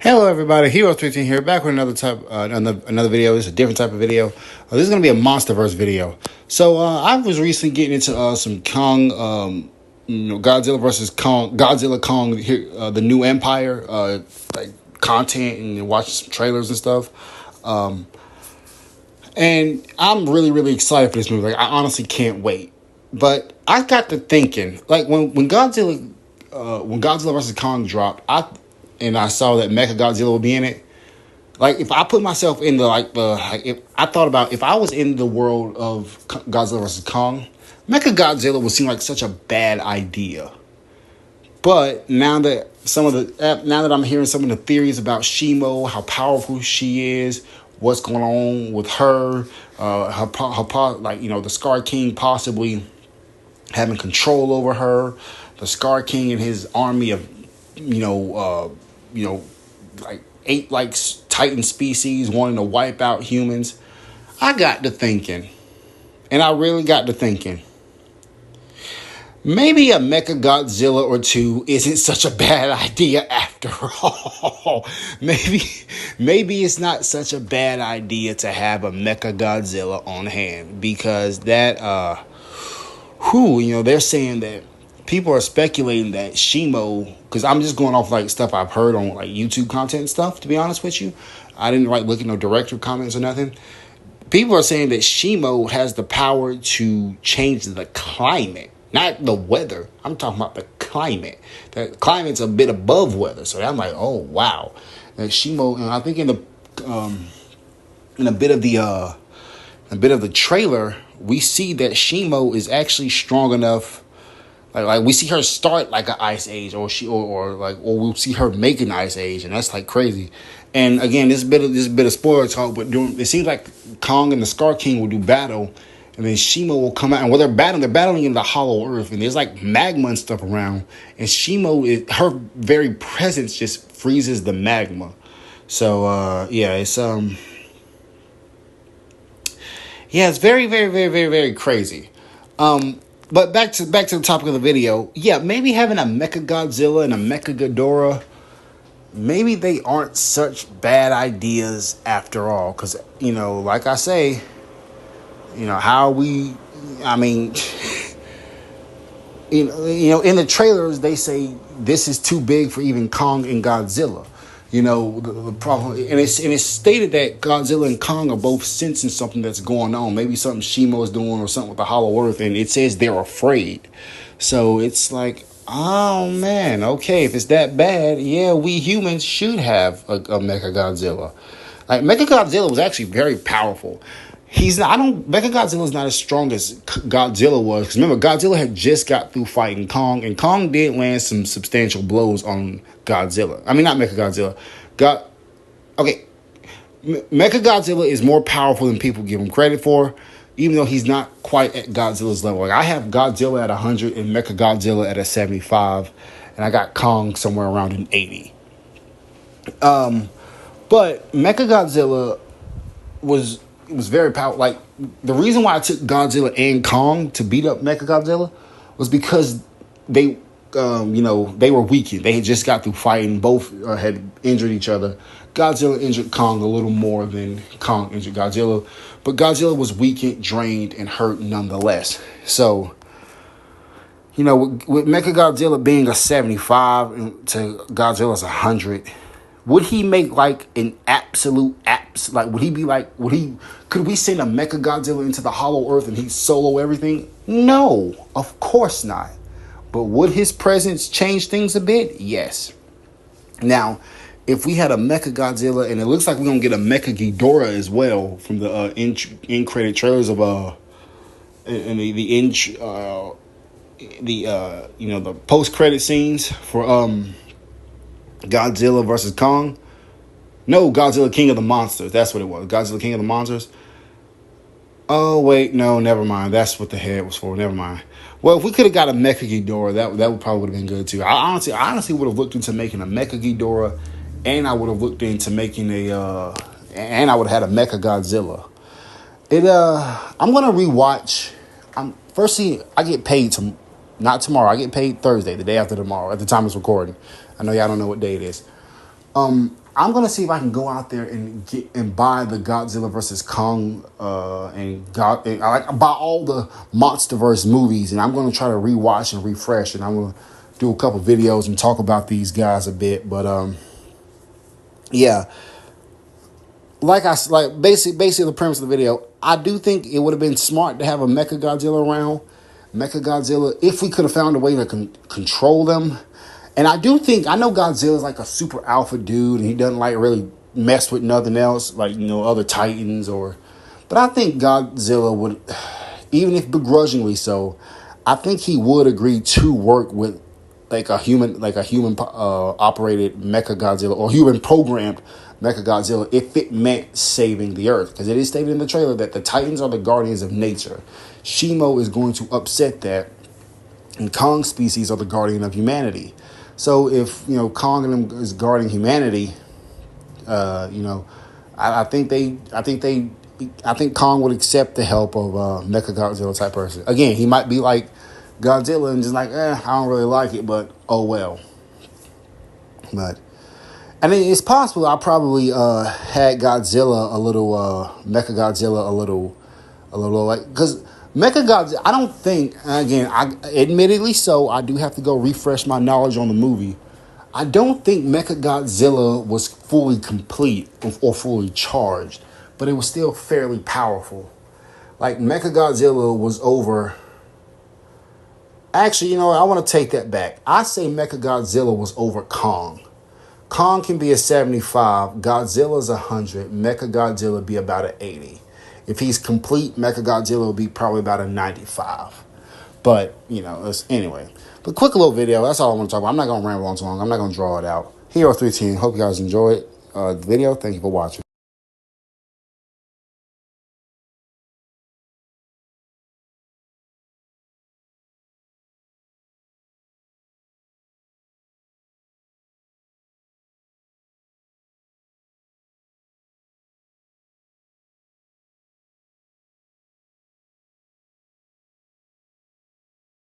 Hello, everybody. Hero13 here, back with another video. This is a different type of video. This is going to be a MonsterVerse video. So I was recently getting into some Kong, Godzilla versus Kong, Godzilla Kong, the New Empire, like content, and watching some trailers and stuff. And I'm really excited for this movie. Like, I honestly can't wait. But I got to thinking, like when Godzilla versus Kong dropped, I saw that Mechagodzilla would be in it. Like, if I put myself in if I thought about if I was in the world of Godzilla vs. Kong, Mechagodzilla would seem like such a bad idea. But now that I'm hearing some of the theories about Shimo, how powerful she is, what's going on with her, the Scar King possibly having control over her, the Scar King and his army of like 8 Titan species wanting to wipe out humans. I got to thinking, and I really got to thinking, maybe a Mechagodzilla or two isn't such a bad idea after all. Maybe it's not such a bad idea to have a Mechagodzilla on hand, because that they're saying that people are speculating that Shimo, because I'm just going off like stuff I've heard on like YouTube content and stuff, to be honest with you. I didn't look at no director comments or nothing. People are saying that Shimo has the power to change the climate, not the weather. I'm talking about the climate. The climate's a bit above weather. So I'm like, oh wow. And Shimo, and I think in a bit of the trailer, we see that Shimo is actually strong enough. Like we see her start like an ice age, or we'll see her make an ice age, and that's like crazy. And again, this bit of spoiler talk, but it seems like Kong and the Scar King will do battle, and then Shimo will come out, and while they're battling in the Hollow Earth, and there's like magma and stuff around, and her very presence just freezes the magma. So it's very crazy. But back to the topic of the video. Yeah, maybe having a Mechagodzilla and a Mechaghidorah, maybe they aren't such bad ideas after all. Because, like I say, in the trailers, they say this is too big for even Kong and Godzilla. The problem, and it's stated that Godzilla and Kong are both sensing something that's going on. Maybe something Shimo's doing or something with the Hollow Earth, and it says they're afraid. So it's like, oh man, okay, if it's that bad, yeah, we humans should have a Mechagodzilla. Like, Mechagodzilla was actually very powerful. Mechagodzilla's not as strong as Godzilla was. Because remember, Godzilla had just got through fighting Kong, and Kong did land some substantial blows on Godzilla. I mean, not Mechagodzilla. Mechagodzilla is more powerful than people give him credit for, even though he's not quite at Godzilla's level. Like, I have Godzilla at 100 and Mechagodzilla at a 75, and I got Kong somewhere around an 80. But Mechagodzilla was very powerful. Like, the reason why I took Godzilla and Kong to beat up Mechagodzilla was because they were weakened. They had just got through fighting. Both had injured each other. Godzilla injured Kong a little more than Kong injured Godzilla, but Godzilla was weakened, drained, and hurt nonetheless. So, with Mechagodzilla being a 75 to Godzilla's 100, would he make like an absolute like, could we send a Mechagodzilla into the Hollow Earth and he'd solo everything? No, of course not. But would his presence change things a bit? Yes. Now, if we had a Mechagodzilla, and it looks like we're gonna get a Mechaghidorah as well from the end credit trailers of the post credit scenes for Godzilla versus Kong. No, Godzilla King of the Monsters. That's what it was. Godzilla King of the Monsters. Oh, wait. No, never mind. That's what the head was for. Never mind. Well, if we could have got a Mechaghidorah, that would probably would have been good too. I honestly would have looked into making a Mechaghidorah, and I would have looked into making and I would have had a Mechagodzilla. I'm going to rewatch. Firstly, I get paid not tomorrow. I get paid Thursday, the day after tomorrow, at the time it's recording. I know y'all don't know what day it is. I'm gonna see if I can go out there and get and buy the Godzilla versus Kong and I buy all the MonsterVerse movies, and I'm gonna try to rewatch and refresh, and I'm gonna do a couple videos and talk about these guys a bit. But yeah, basically the premise of the video. I do think it would have been smart to have a Mechagodzilla around. Mechagodzilla, if we could have found a way to control them. And I do think, I know Godzilla's like a super alpha dude and he doesn't like really mess with nothing else, like, other Titans but I think Godzilla would, even if begrudgingly so, I think he would agree to work with like a human operated Mechagodzilla or human programmed Mechagodzilla if it meant saving the Earth. Because it is stated in the trailer that the Titans are the guardians of nature. Shimo is going to upset that, and Kong's species are the guardian of humanity. So if Kong and them is guarding humanity, I think Kong would accept the help of Mechagodzilla type person. Again, he might be like Godzilla and just like, I don't really like it, but oh well. But I mean, it's possible I probably had Godzilla a little, Mechagodzilla a little like, because Mechagodzilla, I don't think, again, admittedly so, I do have to go refresh my knowledge on the movie. I don't think Mechagodzilla was fully complete or fully charged, but it was still fairly powerful. Like, Mechagodzilla was over. Actually, I want to take that back. I say Mechagodzilla was over Kong. Kong can be a 75, Godzilla's 100, Mechagodzilla be about an 80. If he's complete, Mechagodzilla will be probably about a 95. But, anyway. But quick little video. That's all I want to talk about. I'm not going to ramble on too long. I'm not going to draw it out. Hero 310. Hope you guys enjoyed the video. Thank you for watching.